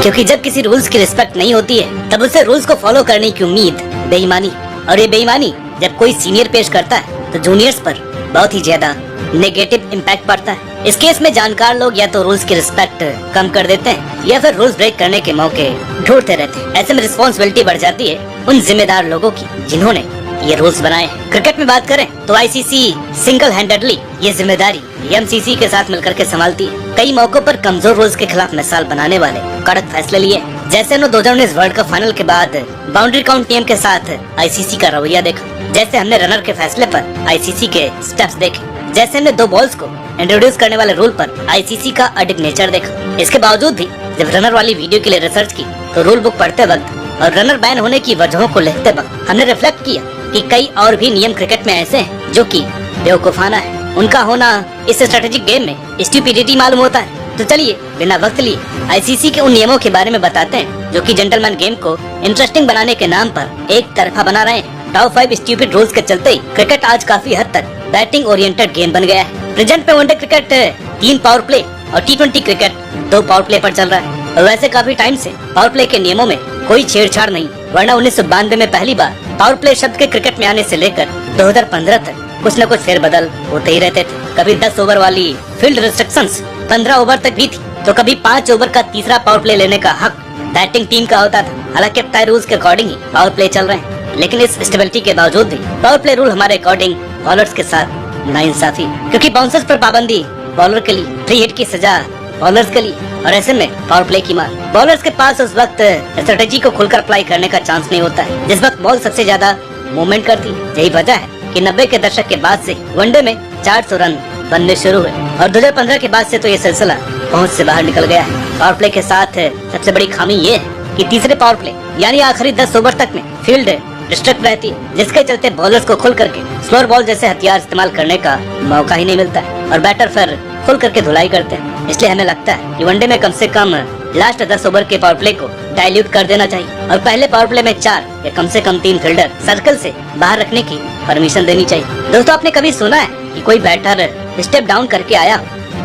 क्योंकि जब किसी रूल्स की रिस्पेक्ट नहीं होती है तब उसे रूल्स को फॉलो करने की उम्मीद बेईमानी, और ये बेईमानी जब कोई सीनियर पेश करता है तो जूनियर्स पर बहुत ही ज्यादा नेगेटिव इम्पैक्ट पड़ता है। इस केस में जानकार लोग या तो रूल्स की रिस्पेक्ट कम कर देते हैं या फिर रूल्स ब्रेक करने के मौके ढूंढते रहते हैं। ऐसे में रिस्पॉन्सिबिलिटी बढ़ जाती है उन जिम्मेदार लोगों की जिन्होंने ये रूल्स बनाए हैं। क्रिकेट में बात करें तो आईसीसी सिंगल हैंडेडली ये जिम्मेदारी एमसीसी के साथ मिलकर के संभालती है। कई मौकों पर कमजोर रूल्स के खिलाफ मिसाल बनाने वाले कड़क फैसले लिए, जैसे 2019 वर्ल्ड कप फाइनल के बाद बाउंड्री काउंट नियम के साथ आईसीसी का रवैया देखा, जैसे हमने रनर के फैसले पर आईसीसी के स्टेप्स देखे, जैसे हमने 2 बॉल्स को इंट्रोड्यूस करने वाले रूल पर आईसीसी का अडिग नेचर देखा। इसके बावजूद भी जब रनर वाली वीडियो के लिए रिसर्च की तो रूल बुक पढ़ते वक्त और रनर बैन होने की वजहों को लिखते वक्त हमने रिफ्लेक्ट किया कि कई और भी नियम क्रिकेट में ऐसे हैं जो कि बेवकूफाना है। उनका होना इस स्ट्रेटेजिक गेम में स्टुपिडिटी मालूम होता है। तो चलिए बिना वक्त लिए आईसीसी के उन नियमों के बारे में बताते हैं जो कि जेंटलमैन गेम को इंटरेस्टिंग बनाने के नाम पर एक तरफा बना रहे हैं। टॉप 5 स्टूपिड रूल्स के चलते ही क्रिकेट आज काफी हद तक बैटिंग ओरिएंटेड गेम बन गया है। प्रेजेंट में वनडे क्रिकेट 3 पावर प्ले और T20 क्रिकेट 2 पावर प्ले पर चल रहा है। और वैसे काफी टाइम से पावर प्ले के नियमों में कोई छेड़छाड़ नहीं, वरना 1992 में पहली बार पावर प्ले शब्द के क्रिकेट में आने से लेकर 2015 तक कुछ न कुछ फेरबदल होते ही रहते थे। कभी 10 ओवर वाली फील्ड रिस्ट्रिक्शंस 15 ओवर तक भी थी, तो कभी 5 ओवर का तीसरा पावर प्ले लेने का हक बैटिंग टीम का होता था। हालांकि अब तय रूल्स के अकॉर्डिंग ही पावर प्ले चल रहे हैं, लेकिन इस स्टेबिलिटी के बावजूद भी पावर प्ले रूल हमारे अकॉर्डिंग बॉलर्स के साथ नाइंसाफी, क्योंकि बाउंसर्स पर पाबंदी बॉलर के लिए, फ्री हिट की सजा बॉलर्स के लिए, और ऐसे में पावर प्ले की मार। बॉलर्स के पास उस वक्त स्ट्रेटेजी को खुलकर अप्लाई करने का चांस नहीं होता है जिस वक्त बॉल सबसे ज्यादा मूवमेंट करती है। यही वजह है कि 90 के दशक के बाद से वनडे में 400 रन बनने शुरू हुए, और 2015 के बाद से तो ये सिलसिला पहुंच से बाहर निकल गया है। पावर प्ले के साथ सबसे बड़ी खामी ये है कि तीसरे पावर प्ले यानी आखिरी 10 ओवर तक में फील्ड डिस्ट्रक्ट रहती है, जिसके चलते बॉलर्स को खुल करके स्लोअर बॉल जैसे हथियार इस्तेमाल करने का मौका ही नहीं मिलता है, और बैटर फिर खुल करके धुलाई करते हैं। इसलिए हमें लगता है कि वनडे में कम से कम लास्ट 10 ओवर के पावर प्ले को डाइल्यूट कर देना चाहिए, और पहले पावर प्ले में 4 या कम से कम 3 फील्डर सर्कल से बाहर रखने की परमिशन देनी चाहिए। दोस्तों, आपने कभी सुना है कि कोई बैटर स्टेप डाउन करके आया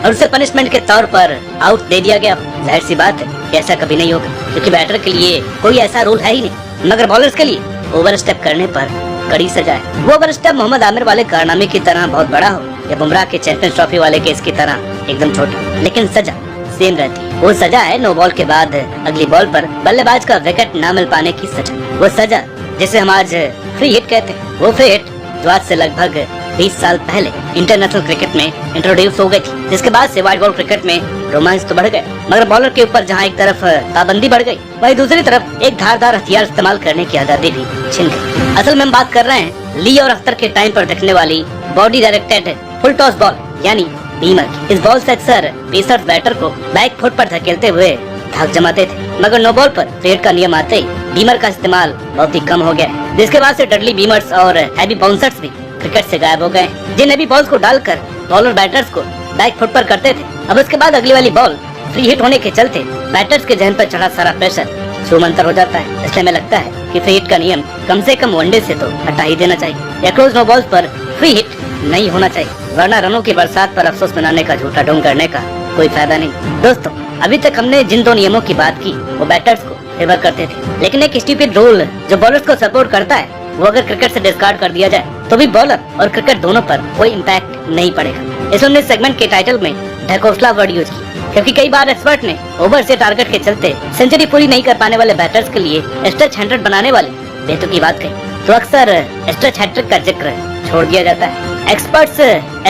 और उसे पनिशमेंट के तौर पर आउट दे दिया गया? जाहिर सी बात है ऐसा कभी नहीं होगा, क्योंकि बैटर के लिए कोई ऐसा रूल है ही नहीं। मगर बॉलर्स के लिए ओवर स्टेप करने पर कड़ी सजा है। वो ओवर स्टेप मोहम्मद आमिर वाले कारनामे की तरह बहुत बड़ा हो या बुमराह के चैंपियंस ट्रॉफी वाले केस की तरह एकदम छोटा, लेकिन सजा सेम रहती है। वो सजा है नो बॉल के बाद अगली बॉल पर बल्लेबाज का विकेट न मिल पाने की सजा। वो सजा जिसे हम आज फ्री हिट कहते हैं, वो फ्री हिट जो आज से लगभग 20 साल पहले इंटरनेशनल क्रिकेट में इंट्रोड्यूस हो गई थी, जिसके बाद से वाइड बॉल क्रिकेट में रोमांच तो बढ़ गए, मगर बॉलर के ऊपर जहां एक तरफ पाबंदी बढ़ गई, वहीं दूसरी तरफ एक धारदार हथियार इस्तेमाल करने की आजादी भी छिन गई। असल में हम बात कर रहे हैं ली और अख्तर के टाइम पर दिखने वाली body directed full toss ball यानी बीमर की। इस बॉल से अक्सर पेसर्स बैटर को बैक फुट पर धकेलते हुए धाक जमाते थे, मगर नो बॉल पर फ्री हिट का नियम आते ही बीमर का इस्तेमाल बहुत ही कम हो गया, जिसके बाद से डडली बीमर्स और हैवी बाउंसर्स भी क्रिकेट से गायब हो गए। जिन हैवी बॉल्स को डालकर बॉलर बैटर्स को बैक फुट पर करते थे, अब उसके बाद अगली वाली बॉल फ्री हिट होने के चलते बैटर्स के जहन पर चढ़ा सारा प्रेशर छूमंतर हो जाता है। इसलिए हमें लगता है कि फ्री हिट का नियम कम से कम वनडे से तो हटा ही देना चाहिए, या क्लोज नो बॉल्स पर फ्री हिट नहीं होना चाहिए, वरना रनों की बरसात पर अफसोस मनाने का झूठा ढोंग करने का कोई फायदा नहीं। दोस्तों, अभी तक हमने जिन 2 नियमों की बात की वो बैटर्स को फेवर करते थे, लेकिन एक स्टूपिड रूल जो बॉलर्स को सपोर्ट करता है वो अगर क्रिकेट से डिस्कार्ड कर दिया जाए तो भी बॉलर और क्रिकेट दोनों पर कोई इम्पैक्ट नहीं पड़ेगा। इसलिए सेगमेंट के टाइटल में ढकोसला वर्ड यूज की, क्योंकि कई बार एक्सपर्ट ने ओवर से टारगेट के चलते सेंचुरी पूरी नहीं कर पाने वाले बैटर्स के लिए स्ट्रेच 100 बनाने वाले बेतुकी बात कही, तो अक्सर स्ट्रेच हैट्रिक का जिक्र छोड़ दिया जाता है। एक्सपर्ट्स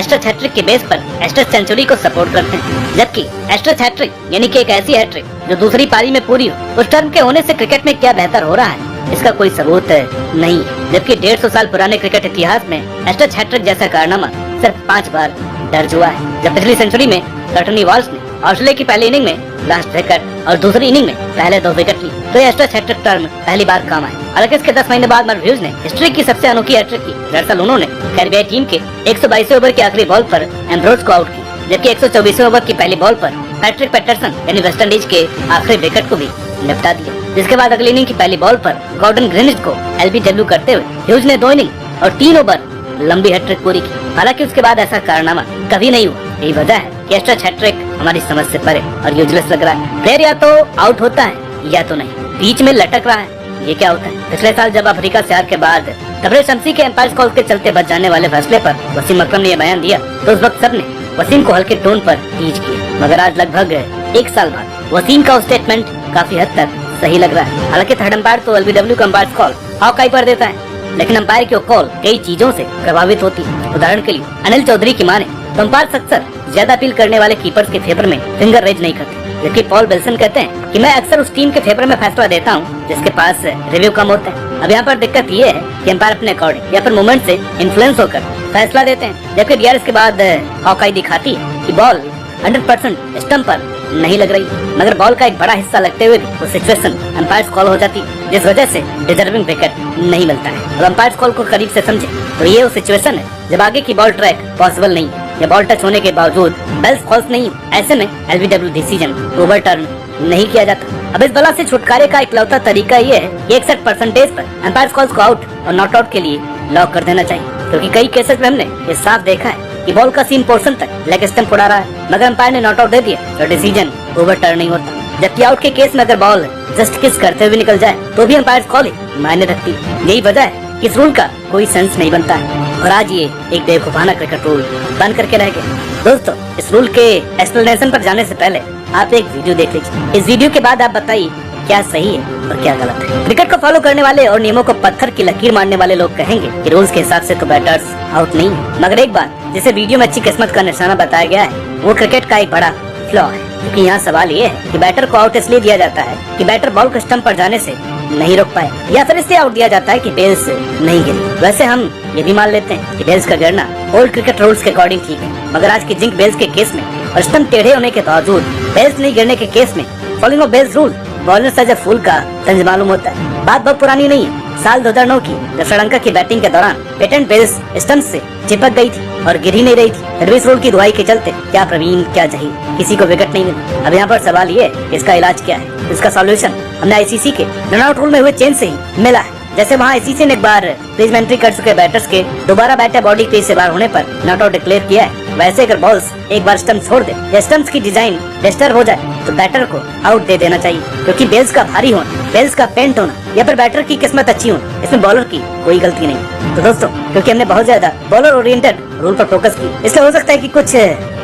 स्ट्रेच हैट्रिक के बेस पर स्ट्रेच सेंचुरी को सपोर्ट करते हैं, जबकि स्ट्रेच हैट्रिक यानी कि एक ऐसी हैट्रिक जो दूसरी पारी में पूरी हो, उस टर्म के होने से क्रिकेट में क्या बेहतर हो रहा है इसका कोई सबूत नहीं है। जबकि 150 साल पुराने क्रिकेट इतिहास में स्ट्रेच हैट्रिक जैसा कारनामा सिर्फ 5 बार दर्ज हुआ है। जब पिछली सेंचुरी में कर्टनी वॉल्स ने ऑस्ट्रेलिया की पहली इनिंग में लास्ट विकेट और दूसरी इनिंग में पहले 2 विकेट ली, तो ये स्ट्रेच हैट्रिक टर्म पहली बार काम आया। हालांकि इसके 10 महीने बाद मर्व ह्यूज ने हिस्ट्री की सबसे अनोखी हैट्रिक की। दरअसल उन्होंने कैरिबियाई टीम के 122 ओवर की आखिरी बॉल पर एम्ब्रोज को आउट की, जबकि 124 ओवर की पहली बॉल पर पैट्रिक पैटरसन यानी वेस्ट इंडीज के आखिरी विकेट को भी निपटा दिया। जिसके बाद अगली इनिंग की पहली बॉल पर गॉर्डन ग्रीनिज को एलबीडब्ल्यू करते हुए ह्यूज ने 2 इनिंग और 3 ओवर लंबी हैट्रिक पूरी की। हालांकि उसके बाद ऐसा कारनामा कभी नहीं हुआ यही वजह है कि एस्ट्रच हैट्रिक हमारी समझ से परे और यूजलेस लग रहा है। प्लेयर या तो आउट होता है या तो नहीं, बीच में लटक रहा है। ये क्या होता है? पिछले साल जब अफ्रीका से हार के बाद तबरेज शमसी के एम्पायर कॉल के चलते बच जाने वाले फैसले पर वसीम अकरम ने यह बयान दिया तो उस वक्त सबने वसीम को हल्के टोन पर टीज किया, मगर आज लगभग 1 साल बाद वसीम का स्टेटमेंट काफी हद तक सही लग रहा है। हालांकि थर्ड अंपायर तो एलबीडब्ल्यू का अंपायर कॉल हॉकाई पर देता है, लेकिन अंपायर की कॉल कई चीजों से प्रभावित होती है। उदाहरण के लिए अनिल चौधरी की माने तो अंपायर अक्सर ज्यादा अपील करने वाले कीपर्स के फेवर में फिंगर रेज नहीं करते, जबकि पॉल बेल्सन कहते हैं कि मैं अक्सर उस टीम के फेवर में फैसला देता हूँ जिसके पास रिव्यू कम होता है। अब यहाँ पर दिक्कत ये है कि अंपायर अपने अकॉर्डिंग या फिर मूवमेंट से इन्फ्लुएंस होकर फैसला देते हैं, जबकि डीआरएस के बाद हॉकाई दिखाती है कि बॉल 100% स्टंप पर नहीं लग रही, मगर बॉल का एक बड़ा हिस्सा लगते हुए भी वो सिचुएशन अंपायर कॉल हो जाती है, जिस वजह से डिजर्विंग विकेट नहीं मिलता है। अब अंपायर कॉल को करीब से समझे तो ये वो सिचुएशन है जब आगे की बॉल ट्रैक पॉसिबल नहीं है या बॉल टच होने के बावजूद बेल्स फॉल्स नहीं, ऐसे में एलबीडब्ल्यू डिसीजन ओवरटर्न नहीं किया जाता। अब इस बला से छुटकारे का इकलौता तरीका ये है कि 61% पर अंपायर कॉल्स को आउट और नॉट आउट के लिए लॉक कर देना चाहिए, क्योंकि कई केसेस में हमने ये साफ देखा है कि बॉल का सीम पोर्शन तक लेग स्टंप उड़ा रहा है, मगर अंपायर ने नॉट आउट दे दिया तो डिसीजन ओवरटर्न नहीं होता। जबकि आउट के केस में अगर बॉल जस्ट किस करते हुए निकल जाए तो भी अंपायर कॉल ही मायने रखती है। यही वजह है कि इस रूल का कोई सेंस नहीं बनता है और आज ये एक बेवकूफाना क्रिकेट रूल बन करके रह गया। दोस्तों, इस रूल के एक्सप्लेनेशन पर जाने से पहले आप एक वीडियो देख लीजिए। इस वीडियो के बाद आप बताइए क्या सही है और क्या गलत है। क्रिकेट को फॉलो करने वाले और नियमों को पत्थर की लकीर मारने वाले लोग कहेंगे कि रूल्स के हिसाब से तो बैटर्स आउट नहीं है, मगर एक बात जिसे वीडियो में अच्छी किस्मत का निशाना बताया गया है वो क्रिकेट का एक बड़ा फ्लॉ है, क्योंकि यहाँ सवाल ये है कि बैटर को आउट इसलिए दिया जाता है कि बैटर बॉल को स्टंप पर जाने से नहीं रोक पाए, या फिर इसलिए आउट दिया जाता है कि बेल्स नहीं गिरी। वैसे हम ये भी मान लेते हैं कि बेल्स का गिरना ओल्ड क्रिकेट रूल्स के अकॉर्डिंग ठीक है, मगर आज की जिंक बेल्स के केस में और स्टंप टेढ़े होने के बावजूद बेल्स नहीं गिरने के केस में following of bails rule bowler से फूल का तंज मालूम होता है। बात बहुत पुरानी नहीं है, साल 2009 की जब श्रीलंका की बैटिंग के दौरान पेटेंट बेल्स स्टंप से चिपक गई थी और गिर ही नहीं रही थी। फिर भी इस रूल की दुहाई के चलते क्या प्रवीण क्या जहीर किसी को विकेट नहीं मिला। अब यहाँ पर सवाल ये है इसका इलाज क्या है। इसका सॉल्यूशन हमने आईसीसी के रन आउट रूल में हुए चेंज से ही मिला है। जैसे वहाँ आईसीसी ने एक बार क्रीज में एंट्री कर चुके बैटर्स के दोबारा बैट या बॉडी क्रीज से बाहर होने पर नॉट आउट डिक्लेयर किया है, वैसे अगर बॉल्स एक बार स्टंप छोड़ दे या स्टंप्स की डिजाइन डिस्टर्ब हो जाए तो बैटर को आउट दे देना चाहिए, क्योंकि बेल्स का भारी होना, बेल्स का पेंट होना या फिर बैटर की किस्मत अच्छी होना, इसमें बॉलर की कोई गलती नहीं। तो दोस्तों, क्योंकि हमने बहुत ज्यादा बॉलर ओरिएंटेड रूल पर फोकस की, इसलिए हो सकता है कि कुछ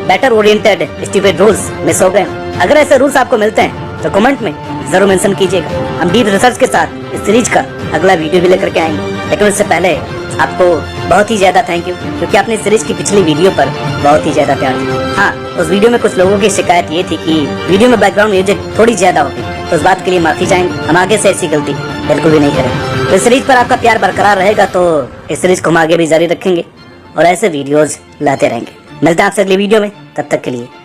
batter oriented stupid rules miss हो गए। अगर ऐसे रूल्स आपको मिलते हैं तो कमेंट में जरूर मेंशन कीजिएगा। हम डीप रिसर्च के साथ इस सीरीज का अगला वीडियो भी लेकर के आएंगे, लेकिन उससे पहले आपको बहुत ही ज्यादा थैंक यू, क्योंकि आपने सीरीज की पिछली वीडियो पर बहुत ही ज्यादा प्यार दिया। हाँ, उस वीडियो में कुछ लोगों की शिकायत ये थी कि वीडियो में बैकग्राउंड म्यूजिक थोड़ी ज्यादा होगी, तो उस बात के लिए माफी चाहेंगे। हम आगे से ऐसी गलती बिल्कुल भी नहीं करेंगे। तो इस सीरीज पर आपका प्यार बरकरार रहेगा तो इस सीरीज को हम आगे भी जारी रखेंगे और ऐसे वीडियोज लाते रहेंगे। मिलते हैं आपसे अगली वीडियो में, तब तक के लिए